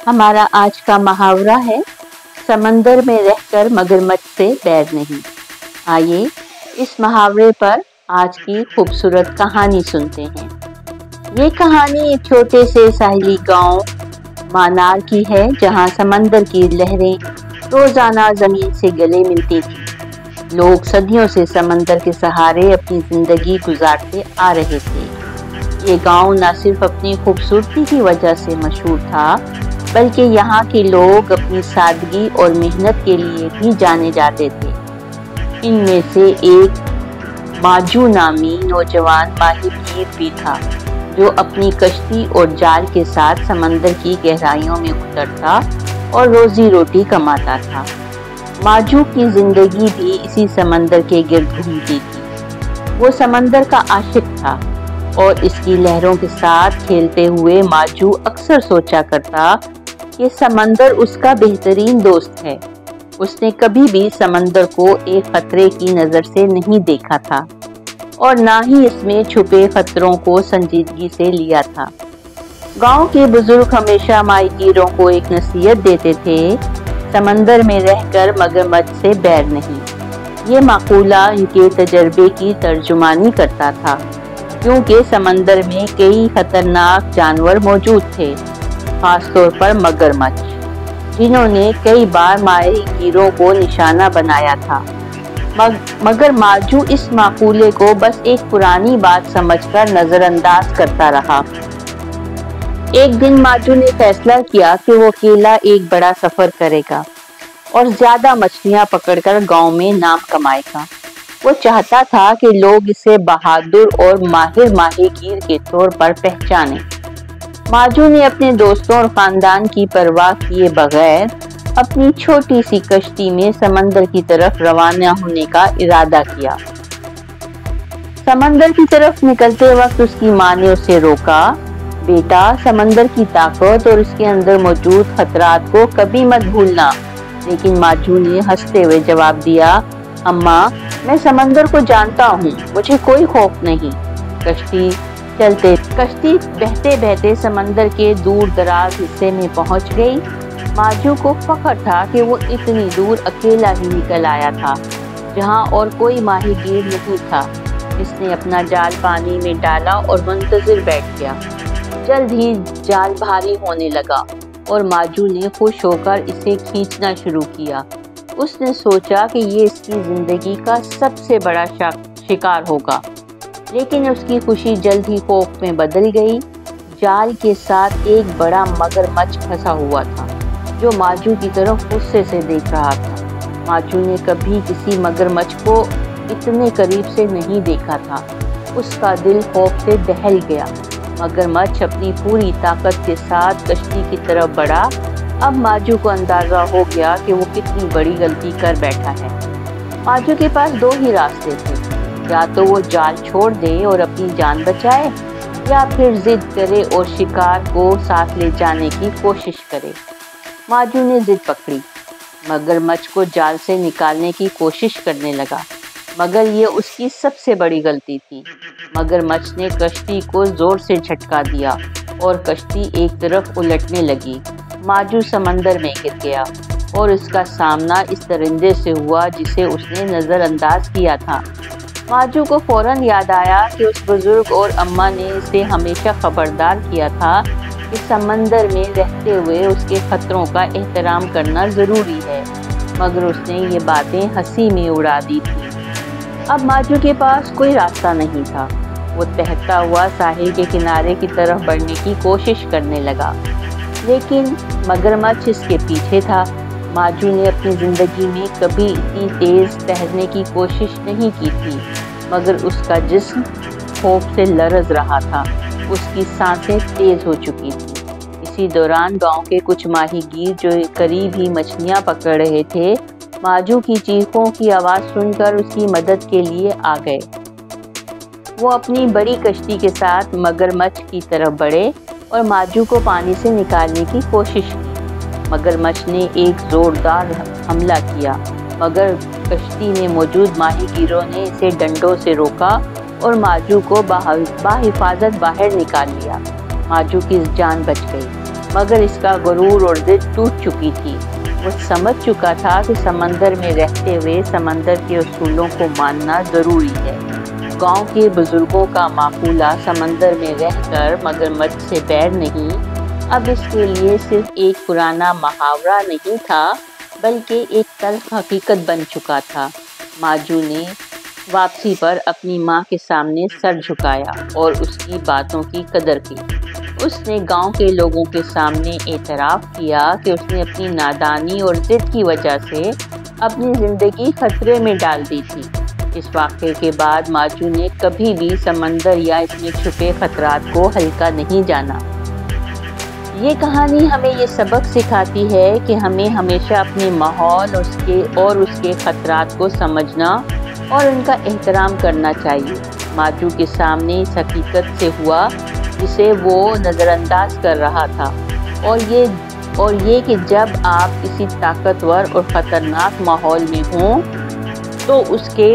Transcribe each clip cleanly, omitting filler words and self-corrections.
हमारा आज का मुहावरा है, समंदर में रहकर मगरमच्छ से बैर नहीं। आइए इस मुहावरे पर आज की खूबसूरत कहानी सुनते हैं। ये कहानी एक छोटे से साहिली गांव मानार की है, जहां समंदर की लहरें रोजाना जमीन से गले मिलती थी। लोग सदियों से समंदर के सहारे अपनी जिंदगी गुजारते आ रहे थे। ये गांव न सिर्फ अपनी खूबसूरती की वजह से मशहूर था, बल्कि यहाँ के लोग अपनी सादगी और मेहनत के लिए भी जाने जाते थे। इनमें से एक माजू नामी नौजवान माहीगीर भी था, जो अपनी कश्ती और जाल के साथ समंदर की गहराइयों में उतरता और रोजी रोटी कमाता था। माजू की जिंदगी भी इसी समंदर के गिर्द घूमती थी। वो समंदर का आशिक था और इसकी लहरों के साथ खेलते हुए माजू अक्सर सोचा करता कि समंदर उसका बेहतरीन दोस्त है। उसने कभी भी समंदर को एक खतरे की नज़र से नहीं देखा था और ना ही इसमें छुपे खतरों को संजीदगी से लिया था। गांव के बुजुर्ग हमेशा माहीगीरों को एक नसीहत देते थे, समंदर में रहकर मगरमच्छ से बैर नहीं। ये माकूला उनके तजर्बे की तर्जुमानी करता था, क्योंकि समंदर में कई खतरनाक जानवर मौजूद थे, खासतौर पर मगरमच्छ, जिन्होंने कई बार माहीगीरों को निशाना बनाया था। मगर माजू इस माकूले को बस एक पुरानी बात समझकर नजरअंदाज करता रहा। एक दिन माजू ने फैसला किया कि वो अकेला एक बड़ा सफर करेगा और ज्यादा मछलियां पकड़कर गांव में नाम कमाएगा। वो चाहता था कि लोग इसे बहादुर और माहिर माहीगीर के तौर पर पहचानें। माजू ने अपने दोस्तों और खानदान की परवाह किए बगैर अपनी छोटी सी कश्ती में समंदर की तरफ रवाना होने का इरादा किया। समंदर की तरफ निकलते वक्त उसकी माँ ने उसे रोका। बेटा, समंदर की ताकत और उसके अंदर मौजूद खतरात को कभी मत भूलना। लेकिन माजू ने हंसते हुए जवाब दिया, अम्मा, मैं समंदर को जानता हूँ, मुझे कोई खौफ नहीं। कश्ती बहते बहते समंदर के दूर दराज हिस्से में पहुंच गई। माजू को फख्र था कि वो इतनी दूर अकेला ही निकल आया था, जहां और कोई माहीगीर नहीं था। इसने अपना जाल पानी में डाला और मुंतजिर बैठ गया। जल्द ही जाल भारी होने लगा और माजू ने खुश होकर इसे खींचना शुरू किया। उसने सोचा कि ये इसकी जिंदगी का सबसे बड़ा शिकार होगा, लेकिन उसकी खुशी जल्द ही खौफ में बदल गई। जाल के साथ एक बड़ा मगरमच्छ फंसा हुआ था, जो माजू की तरफ गुस्से से देख रहा था। माजू ने कभी किसी मगरमच्छ को इतने करीब से नहीं देखा था। उसका दिल खौफ से दहल गया। मगरमच्छ अपनी पूरी ताकत के साथ कश्ती की तरफ बढ़ा। अब माजू को अंदाजा हो गया कि वो कितनी बड़ी गलती कर बैठा है। माजू के पास दो ही रास्ते थे, या तो वो जाल छोड़ दे और अपनी जान बचाए, या फिर जिद करे और शिकार को साथ ले जाने की कोशिश करे। माजू ने जिद पकड़ी, मगरमच्छ को जाल से निकालने की कोशिश करने लगा, मगर ये उसकी सबसे बड़ी गलती थी। मगरमच्छ ने कश्ती को जोर से झटका दिया और कश्ती एक तरफ उलटने लगी। माजू समंदर में गिर गया और इसका सामना इस दरिंदे से हुआ जिसे उसने नजरअंदाज किया था। माजू को फौरन याद आया कि उस बुजुर्ग और अम्मा ने इसे हमेशा खबरदार किया था कि समंदर में रहते हुए उसके खतरों का एहतराम करना जरूरी है, मगर उसने ये बातें हंसी में उड़ा दी थी। अब माजू के पास कोई रास्ता नहीं था। वो तैरता हुआ साहिल के किनारे की तरफ बढ़ने की कोशिश करने लगा, लेकिन मगरमच्छ इसके पीछे था। माजू ने अपनी जिंदगी में कभी इतनी तेज तैरने की कोशिश नहीं की थी, मगर उसका जिस्म खौफ से लरज रहा था। उसकी सांसें तेज हो चुकी थी। इसी दौरान गांव के कुछ माहीगीर जो करीब ही मछलियां पकड़ रहे थे, माजू की चीखों की आवाज सुनकर उसकी मदद के लिए आ गए। वो अपनी बड़ी कश्ती के साथ मगरमच्छ की तरफ बढ़े और माजू को पानी से निकालने की कोशिश की। मगरमच्छ ने एक जोरदार हमला किया, मगर कश्ती में मौजूद माहीगीरों ने इसे डंडों से रोका और माजू को बाहिफाजत बाहर निकाल लिया। माजू की जान बच गई, मगर इसका गुरूर और जिद टूट चुकी थी। वो समझ चुका था कि समंदर में रहते हुए समंदर के उसूलों को मानना ज़रूरी है। गांव के बुजुर्गों का माकूला समंदर में रहकर मगरमच्छ से बैर नहीं, अब इसके लिए सिर्फ एक पुराना मुहावरा नहीं था, बल्कि एक तल्ख हकीकत बन चुका था। माजू ने वापसी पर अपनी माँ के सामने सर झुकाया और उसकी बातों की कदर की। उसने गांव के लोगों के सामने एतराफ़ किया कि उसने अपनी नादानी और ज़िद की वजह से अपनी ज़िंदगी खतरे में डाल दी थी। इस वाक़े के बाद माजू ने कभी भी समंदर या इसमें छुपे खतरात को हल्का नहीं जाना। ये कहानी हमें ये सबक सिखाती है कि हमें हमेशा अपने माहौल और उसके खतरात को समझना और उनका एहतराम करना चाहिए। माजू के सामने इस हकीकत से हुआ जिसे वो नज़रअंदाज कर रहा था, और ये कि जब आप किसी ताकतवर और ख़तरनाक माहौल में हों तो उसके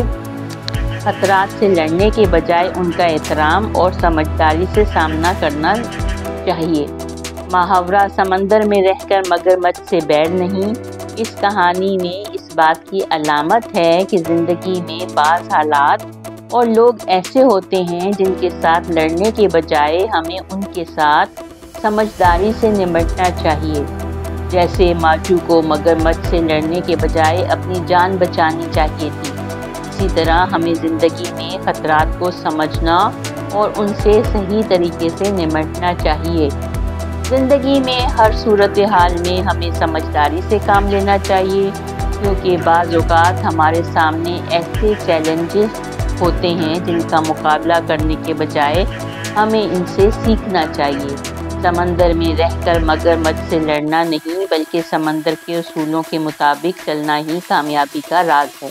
खतरात से लड़ने के बजाय उनका एहतराम और समझदारी से सामना करना चाहिए। मुहावरा समंदर में रहकर मगरमच्छ से बैर नहीं इस कहानी में इस बात की अलामत है कि ज़िंदगी में बाज़ हालात और लोग ऐसे होते हैं जिनके साथ लड़ने के बजाय हमें उनके साथ समझदारी से निपटना चाहिए। जैसे माजू को मगरमच्छ से लड़ने के बजाय अपनी जान बचानी चाहिए थी, इसी तरह हमें ज़िंदगी में ख़तरात को समझना और उनसे सही तरीके से निपटना चाहिए। ज़िंदगी में हर सूरत हाल में हमें समझदारी से काम लेना चाहिए, क्योंकि बाज़ औक़ात हमारे सामने ऐसे चैलेंजेस होते हैं जिनका मुकाबला करने के बजाय हमें इनसे सीखना चाहिए। समंदर में रहकर मगरमच्छ से लड़ना नहीं, बल्कि समंदर के उसूलों के मुताबिक चलना ही कामयाबी का राज है।